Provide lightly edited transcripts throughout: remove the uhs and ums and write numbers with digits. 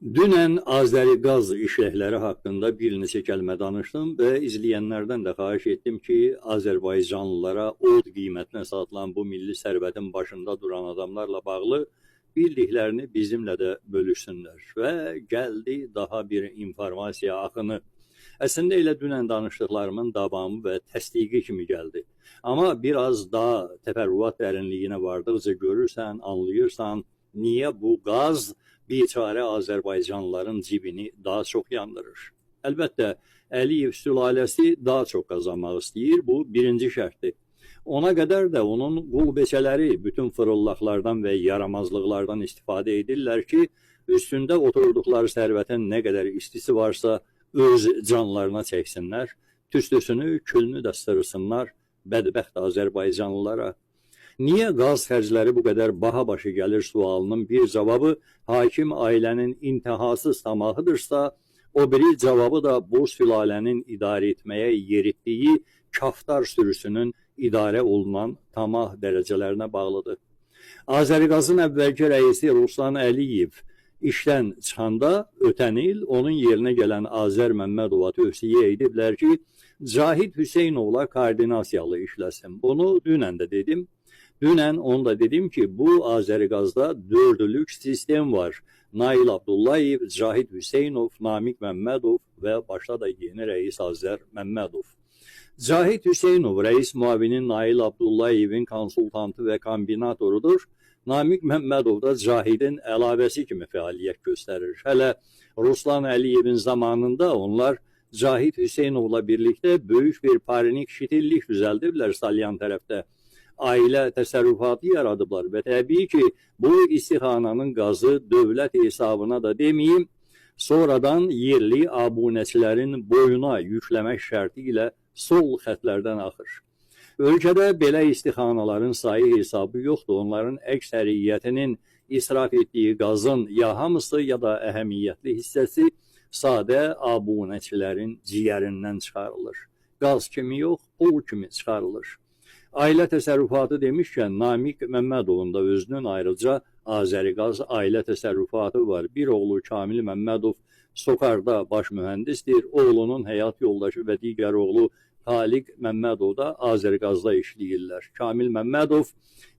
Dünən Azəriqaz işləkləri haqqında bir neçə kəlmə danışdım və izləyənlərdən də xahiş etdim ki, Azərbaycanlılara od qiymətinə satılan bu milli sərvətin başında duran adamlarla bağlı bildiklərini bizimlə də bölüşsünlər. Və gəldi daha bir informasiya axını. Əslində elə dünən danışdıqlarımın davamı və təsdiqi kimi gəldi. Amma biraz daha təfərrüat dərinliyinə vardıqca görürsən, anlayırsan, niyə bu qaz biçare Azərbaycanlıların cibini daha çox yandırır. Əlbəttə, Əliyev sülaləsi daha çox qazanmaq istəyir, bu birinci şərtdir. Ona qədər də onun qulbeçələri bütün fırıllaqlardan və yaramazlıqlardan istifadə edirlər ki, üstündə oturduqları sərvətin nə qədər istisi varsa öz canlarına çəksinlər, tüstüsünü, külünü də sırısınlar bədbəxt Azərbaycanlılara. Niyə qaz xərcləri bu qədər baha başı gəlir sualının bir cavabı hakim ailənin intihasız tamahıdırsa, o biri cavabı da bu sülalənin idarə etməyə yeritdiyi kaftar sürüsünün idarə olunan tamah dərəcələrinə bağlıdır. Azəriqazın əvvəlki rəisi Ruslan Əliyev işdən çıxanda ötən il onun yerinə gələn Azər Məmmədova tövsiyə ediblər ki, Cahid Hüseynovla koordinasiyalı işləsin. Bunu dünən də dedim. Dünən onu da dedim ki, bu Azəriqazda dördlük sistem var. Nail Abdullayev, Cahid Hüseynov, Namik Məmmədov və başda da yeni rəis Azər Məmmədov. Cahid Hüseynov rəis müavinin Nail Abdullayevin konsultantı və kombinatorudur. Namik Məmmədov da Cahidin əlavəsi kimi fəaliyyət göstərir. Hələ Ruslan Əliyevin zamanında onlar Cahid Hüseynovla birlikdə böyük bir panik şitillik düzəldiblər Salyan tərəfdə. Ailə təsərrüfatı yaradıblar və təbii ki, bu istixananın qazı dövlət hesabına da deməyim, sonradan yerli abunəçilərin boyuna yükləmək şərti ilə sol xətlərdən axır. Ölkədə belə istixanaların sayı hesabı yoxdur. Onların əksəriyyətinin israf etdiyi qazın ya hamısı ya da əhəmiyyətli hissəsi sadə abunəçilərin ciyərindən çıxarılır. Qaz kimi yox, pul kimi çıxarılır. Ailə təsərrüfatı demişkən, Namik Məmmədovun da özünün ayrıca Azəriqaz ailə təsərrüfatı var. Bir oğlu Kamil Məmmədov Sokarda baş mühəndisdir. Oğlunun həyat yoldaşı və digər oğlu Taliq Məmmədov da Azəriqazda işləyirlər. Kamil Məmmədov,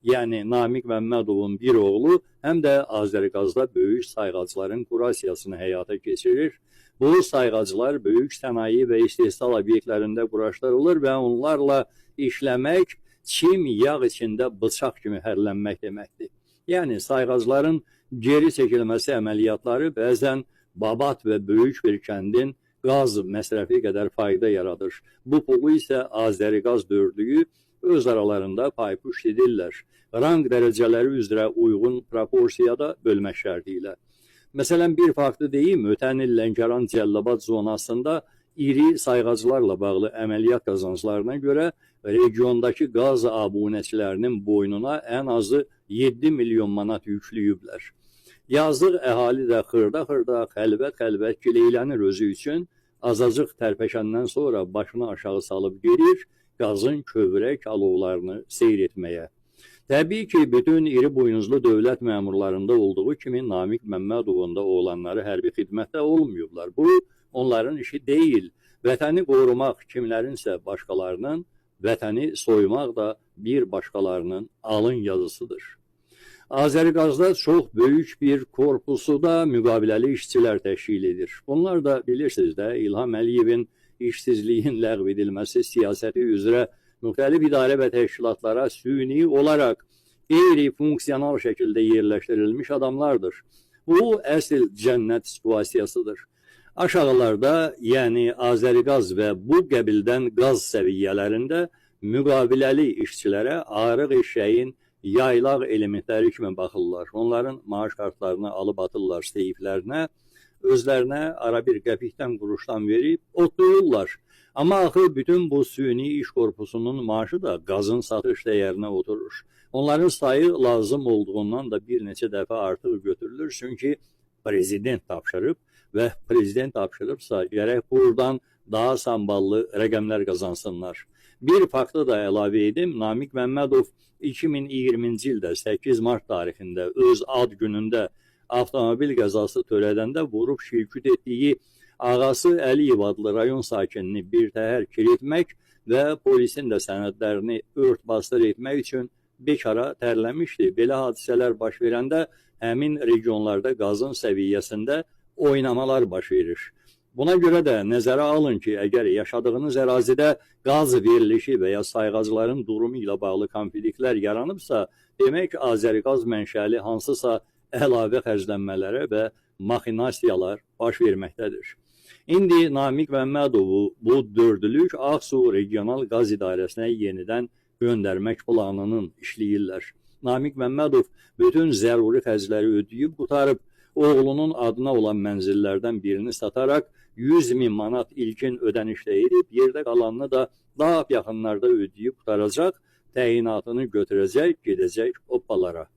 yəni Namik Məmmədovun bir oğlu, həm də Azəriqazda böyük sayğacların kurasiyasını həyata keçirir. Bu sayğaclar böyük sənaye və istehsal obyektlərində quraşdırılır və onlarla işləmək çim yağ içində bıçaq kimi hərlənmək deməkdir. Yəni sayğacların geri çəkilməsi əməliyyatları bəzən Babat və böyük bir kəndin qaz məsrəfi qədər fayda yaradır. Bu pulu isə Azəriqaz dördlüyü öz aralarında paypuş edirlər. Rang dərəcələri üzrə uyğun proporsiyada bölmək şərti ilə. Məsələn, bir faktı deyim, ötən il Lənkəran Cəllabad zonasında iri sayğaclarla bağlı əməliyyat qazanclarına görə regiondakı qaz abunəçilərinin boynuna ən azı 7 milyon manat yükləyiblər. Yazıq əhali də xırda-xırda, xəlvət-xəlvət gileylənir özü üçün, azacıq tərpəşəndən sonra başını aşağı salıb gedir, qazın kövrək alovlarını seyr etməyə. Təbii ki, bütün iri buynuzlu dövlət məmurlarında olduğu kimi Namik Məmmədovun da oğlanları hərbi xidmətdə olmayıblar. Bu, onların işi deyil. Vətəni qorumaq kimlərinsə başqalarının, vətəni soymaq da bir başqalarının alın yazısıdır. Azəriqazda çox böyük bir korpusu da müqaviləli işçilər təşkil edir. Bunlar da bilirsiniz də İlham Əliyevin işsizliyin ləğv edilməsi siyasəti üzrə müxtəlif idarə və təşkilatlara süni olaraq qeyri-funksional şəkildə yerləşdirilmiş adamlardır. Bu, əsl cənnət situasiyasıdır. Aşağılarda, yəni Azəriqaz və bu qəbildən qaz səviyyələrində müqaviləli işçilərə arıq eşəyin yaylaq elementləri kimi baxırlar. Onların maaş kartlarını alıb atırlar seyflərinə, özlərinə ara bir qəpikdən quruşdan verib otlayırlar. Amma axı bütün bu süni iş korpusunun maaşı da qazın satış dəyərinə oturur. Onların sayı lazım olduğundan da bir neçə dəfə artıq götürülür. Çünki prezident tapşırıb və prezident tapşırıbsa gərək buradan daha samballı rəqəmlər qazansınlar. Bir faktı da əlavə edim. Namik Məmmədov 2020-ci ildə 8 mart tarixində öz ad günündə avtomobil qəzası törədəndə vurub şirkət etdiyi ağası Əliyev adlı rayon sakinini birtəhər kiritmək və polisin də sənədlərini ört-bastır etmək üçün bekara tərləmişdi. Belə hadisələr baş verəndə həmin regionlarda qazın səviyyəsində oynamalar baş verir. Buna görə də nəzərə alın ki, əgər yaşadığınız ərazidə qaz verilişi və ya sayğacların durumu ilə bağlı konfliktlər yaranıbsa, demək Azəriqaz mənşəli hansısa əlavə xərclənmələrə və maxinasiyalar baş verməkdədir. İndi Namiq Məmmədovu bu dördlük Ağsu Regional Qaz İdarəsinə yenidən göndərmək planının işləyirlər. Namiq Məmmədov bütün zəruri xərcləri ödəyib qutarıb, oğlunun adına olan mənzillərdən birini sataraq 100.000 manat ilkin ödənişdə edib, yerdə qalanını da daha yaxınlarda ödəyib qutaracaq, təyinatını götürəcək, gedəcək oppalara.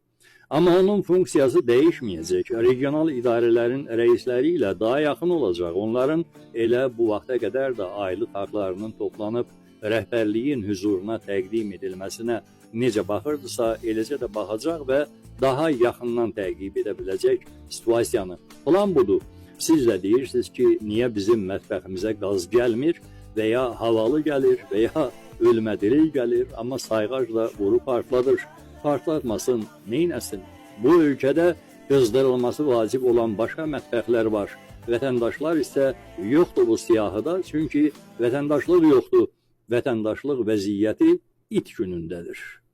Amma onun funksiyası dəyişməyəcək. Regional idarələrin rəisləri ilə daha yaxın olacaq. Onların elə bu vaxta qədər də aylıq haqlarının toplanıb rəhbərliyin hüzuruna təqdim edilməsinə necə baxırdısa, eləcə də baxacaq və daha yaxından təqib edə biləcək situasiyanı. Plan budur. Siz də deyirsiniz ki, niyə bizim mətbəximizə qaz gəlmir və ya havalı gəlir və ya ölmədiril gəlir, amma sayğac da vurub partladır. Partlatmasın, neynəsin? Bu ölkədə qızdırılması vacib olan başqa mətbəxlər var. Vətəndaşlar isə yoxdur bu siyahıda, çünki vətəndaşlıq yoxdur. Vətəndaşlıq vəziyyəti it günündədir.